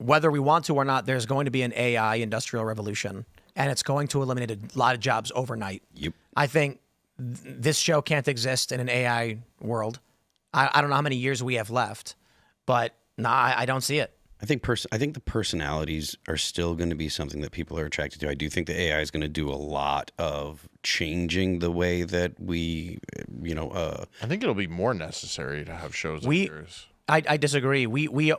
whether we want to or not, there's going to be an AI industrial revolution, and it's going to eliminate a lot of jobs overnight. Yep. I think this show can't exist in an AI world. I don't know how many years we have left, but I don't see it. I think the personalities are still going to be something that people are attracted to. I do think the AI is going to do a lot of changing the way that we, I think it'll be more necessary to have shows like yours. I disagree. We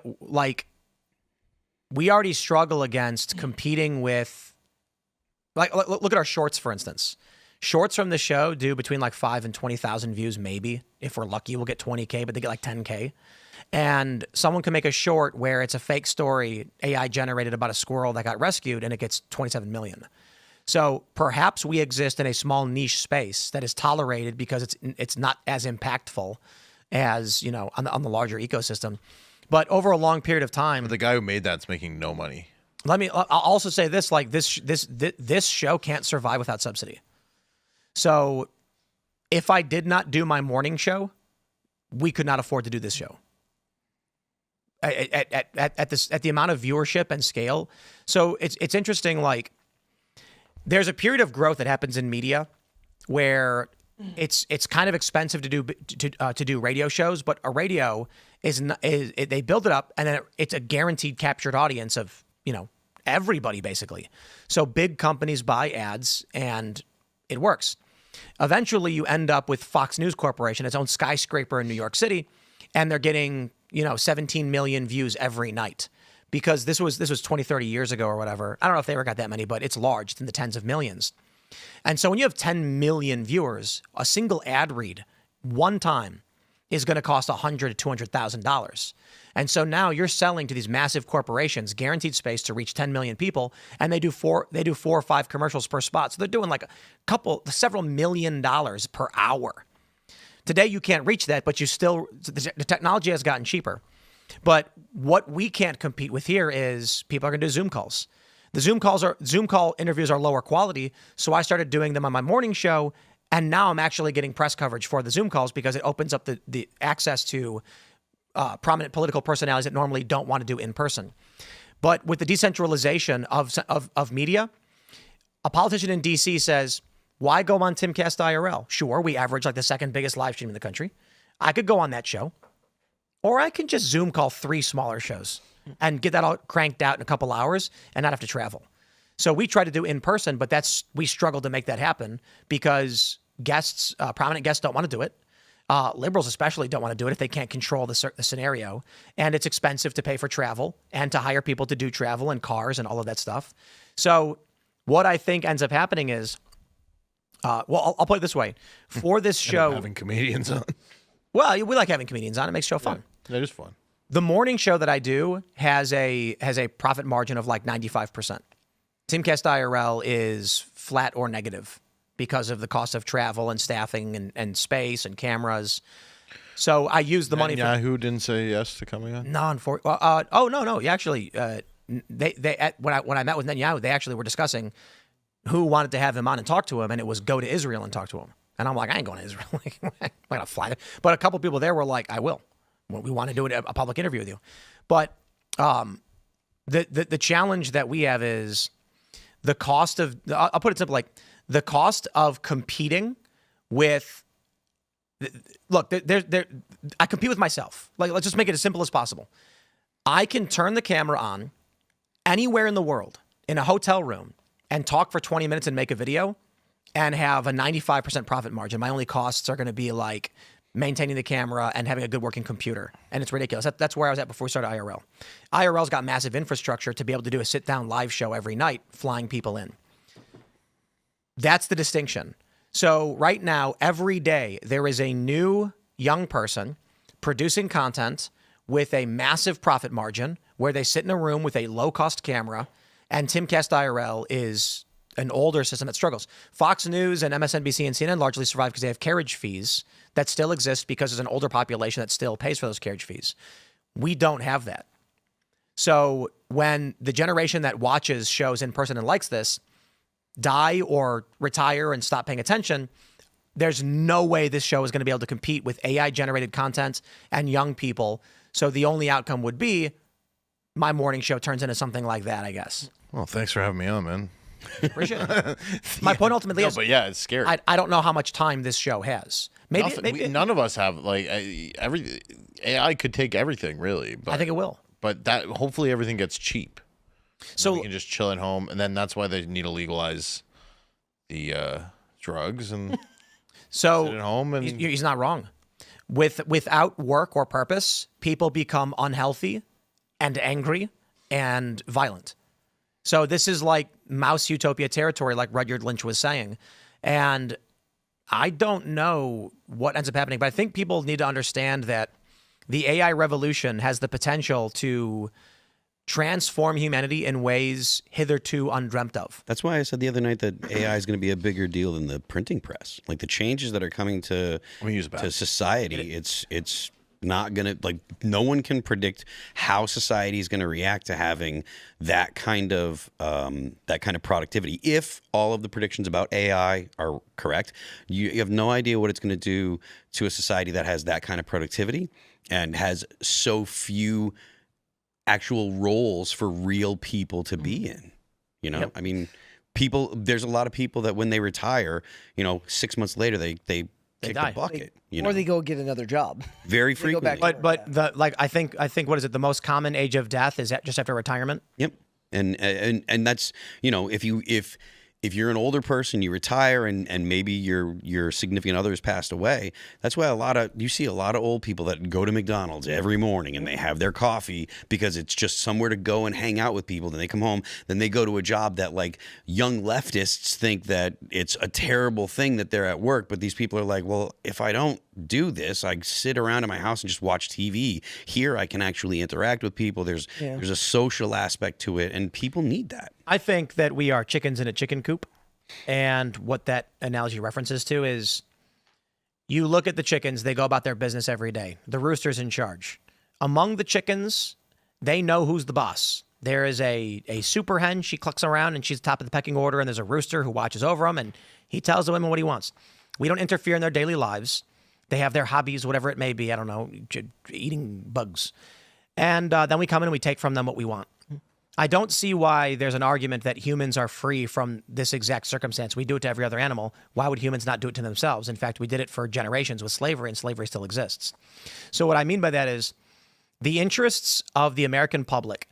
already struggle against competing with, like, look at our shorts, for instance. Shorts from the show do between like 5 and 20,000 views, maybe. If we're lucky, we'll get 20K, but they get like 10K. And someone can make a short where it's a fake story, AI generated about a squirrel that got rescued, and it gets 27 million. So perhaps we exist in a small niche space that is tolerated because it's not as impactful as, on the larger ecosystem. But over a long period of time, But the guy who made that's making no money. I'll also say this, like this show can't survive without subsidy. So if I did not do my morning show, we could not afford to do this show. At the amount of viewership and scale. So it's interesting, like, there's a period of growth that happens in media where it's kind of expensive to do radio shows, but a radio they build it up and then it's a guaranteed captured audience of, everybody basically. So big companies buy ads and it works. Eventually you end up with Fox News Corporation, its own skyscraper in New York City, and they're getting 17 million views every night, because this was 20, 30 years ago or whatever. I don't know if they ever got that many, but it's large. It's in the tens of millions. And so when you have 10 million viewers, a single ad read one time is going to cost $100,000 to $200,000. And so now you're selling to these massive corporations guaranteed space to reach 10 million people, and they do 4 or 5 commercials per spot. So they're doing like several $1 million per hour. Today, you can't reach that, but the technology has gotten cheaper. But what we can't compete with here is people are going to do Zoom calls. The Zoom call interviews are lower quality, so I started doing them on my morning show, and now I'm actually getting press coverage for the Zoom calls because it opens up the access to prominent political personalities that normally don't want to do in person. But with the decentralization of media, a politician in D.C. says, why go on Timcast IRL? Sure, we average like the second biggest live stream in the country. I could go on that show. Or I can just Zoom call 3 smaller shows and get that all cranked out in a couple hours and not have to travel. So we try to do in person, but we struggle to make that happen because prominent guests don't want to do it. Liberals especially don't want to do it if they can't control the scenario. And it's expensive to pay for travel and to hire people to do travel and cars and all of that stuff. So what I think ends up happening is, I'll put it this way. For this show, having comedians on. Well, we like having comedians on. It makes the show fun. Yeah, it is fun. The morning show that I do has a profit margin of like 95%. Timcast IRL is flat or negative because of the cost of travel and staffing and space and cameras. So I use the money. Yahoo didn't say yes to coming on. No. No. Actually, when I met with Netanyahu, they actually were discussing who wanted to have him on and talk to him, and it was go to Israel and talk to him. And I'm like, I ain't going to Israel. I'm not going to fly there. But a couple people there were like, I will. We want to do a public interview with you. But the challenge that we have is the cost of, I'll put it simply, like the cost of competing with, look, I compete with myself. Like, let's just make it as simple as possible. I can turn the camera on anywhere in the world in a hotel room and talk for 20 minutes and make a video and have a 95% profit margin. My only costs are going to be like maintaining the camera and having a good working computer. And it's ridiculous. That's where I was at before we started IRL. IRL's got massive infrastructure to be able to do a sit-down live show every night, flying people in. That's the distinction. So right now, every day, there is a new young person producing content with a massive profit margin where they sit in a room with a low-cost camera, and Timcast IRL is an older system that struggles. Fox News and MSNBC and CNN largely survive because they have carriage fees that still exist because there's an older population that still pays for those carriage fees. We don't have that. So when the generation that watches shows in person and likes this die or retire and stop paying attention, there's no way this show is going to be able to compete with AI-generated content and young people. So the only outcome would be my morning show turns into something like that, I guess. Well, thanks for having me on, man. Appreciate it. My point ultimately No, is, but yeah, it's scary. I don't know how much time this show has. Maybe None of us have like every AI could take everything really. But, I think it will. But that hopefully everything gets cheap. So we can just chill at home, and then that's why they need to legalize the drugs and so sit at home. And he's not wrong. Without work or purpose, people become unhealthy and angry and violent. So this is like mouse utopia territory, like Rudyard Lynch was saying. And I don't know what ends up happening, but I think people need to understand that the AI revolution has the potential to transform humanity in ways hitherto undreamt of. That's why I said the other night that AI is going to be a bigger deal than the printing press. Like the changes that are coming to society, it's not going to, like, no one can predict how society is going to react to having that kind of productivity. If all of the predictions about AI are correct, you have no idea what it's going to do to a society that has that kind of productivity and has so few actual roles for real people to be in. You know, I mean, there's a lot of people that when they retire, 6 months later, they kick the bucket. Or they go get another job. Very frequently. But I think what is it? The most common age of death is just after retirement. Yep. And that's, if you're an older person, you retire and maybe your significant other has passed away. That's why you see a lot of old people that go to McDonald's every morning and they have their coffee because it's just somewhere to go and hang out with people. Then they come home, then they go to a job that, like, young leftists think that it's a terrible thing that they're at work. But these people are like, well, if I don't do this, I sit around in my house and just watch TV. Here I can actually interact with people. There's a social aspect to it, and people need that. I think that we are chickens in a chicken coop. And what that analogy references to is, you look at the chickens, they go about their business every day. The rooster's in charge. Among the chickens, they know who's the boss. There is a super hen. She clucks around and she's top of the pecking order. And there's a rooster who watches over them and he tells the women what he wants. We don't interfere in their daily lives. They have their hobbies, whatever it may be. I don't know, eating bugs. And then we come in and we take from them what we want. I don't see why there's an argument that humans are free from this exact circumstance. We do it to every other animal. Why would humans not do it to themselves? In fact, we did it for generations with slavery, and slavery still exists. So what I mean by that is the interests of the American public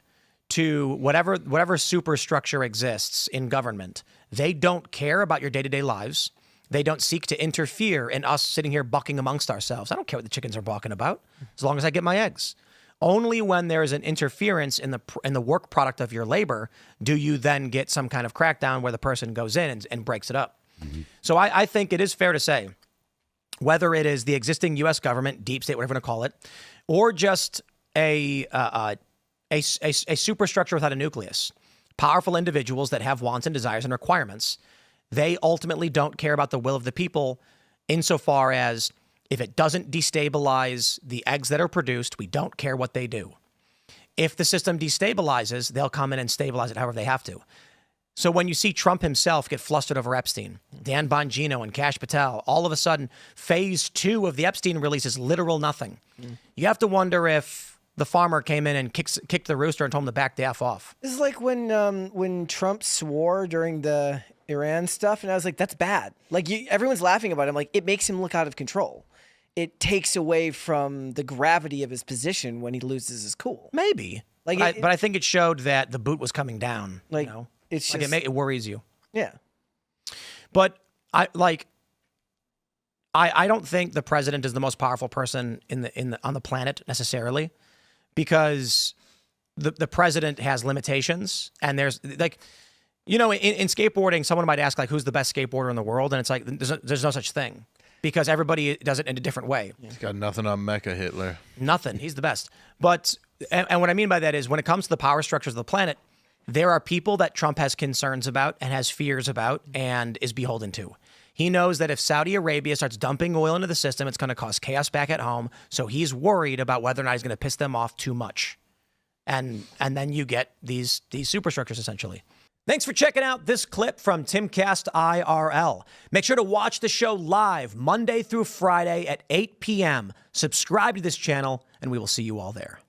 to whatever superstructure exists in government, they don't care about your day-to-day lives. They don't seek to interfere in us sitting here bucking amongst ourselves. I don't care what the chickens are balking about, as long as I get my eggs. Only when there is an interference in the work product of your labor do you then get some kind of crackdown where the person goes in and breaks it up. Mm-hmm. So I think it is fair to say, whether it is the existing U.S. government, deep state, whatever you want to call it, or just a superstructure without a nucleus, powerful individuals that have wants and desires and requirements, they ultimately don't care about the will of the people insofar as, if it doesn't destabilize the eggs that are produced, we don't care what they do. If the system destabilizes, they'll come in and stabilize it however they have to. So when you see Trump himself get flustered over Epstein, Dan Bongino and Kash Patel, all of a sudden, phase 2 of the Epstein release is literal nothing. You have to wonder if the farmer came in and kicked the rooster and told him to back the F off. This is like when Trump swore during the Iran stuff, and I was like, that's bad. Like, everyone's laughing about him. Like, it makes him look out of control. It takes away from the gravity of his position when he loses his cool. Maybe. But I think it showed that the boot was coming down. Like, it's just, it worries you. Yeah. But I don't think the president is the most powerful person on the planet necessarily, because the president has limitations, and there's like, in skateboarding, someone might ask, like, who's the best skateboarder in the world, and it's like there's no such thing. Because everybody does it in a different way. He's got nothing on Mecha Hitler. Nothing. He's the best. But, and what I mean by that is, when it comes to the power structures of the planet, there are people that Trump has concerns about and has fears about and is beholden to. He knows that if Saudi Arabia starts dumping oil into the system, it's going to cause chaos back at home. So he's worried about whether or not he's going to piss them off too much. And then you get these superstructures, essentially. Thanks for checking out this clip from Timcast IRL. Make sure to watch the show live Monday through Friday at 8 p.m. Subscribe to this channel, and we will see you all there.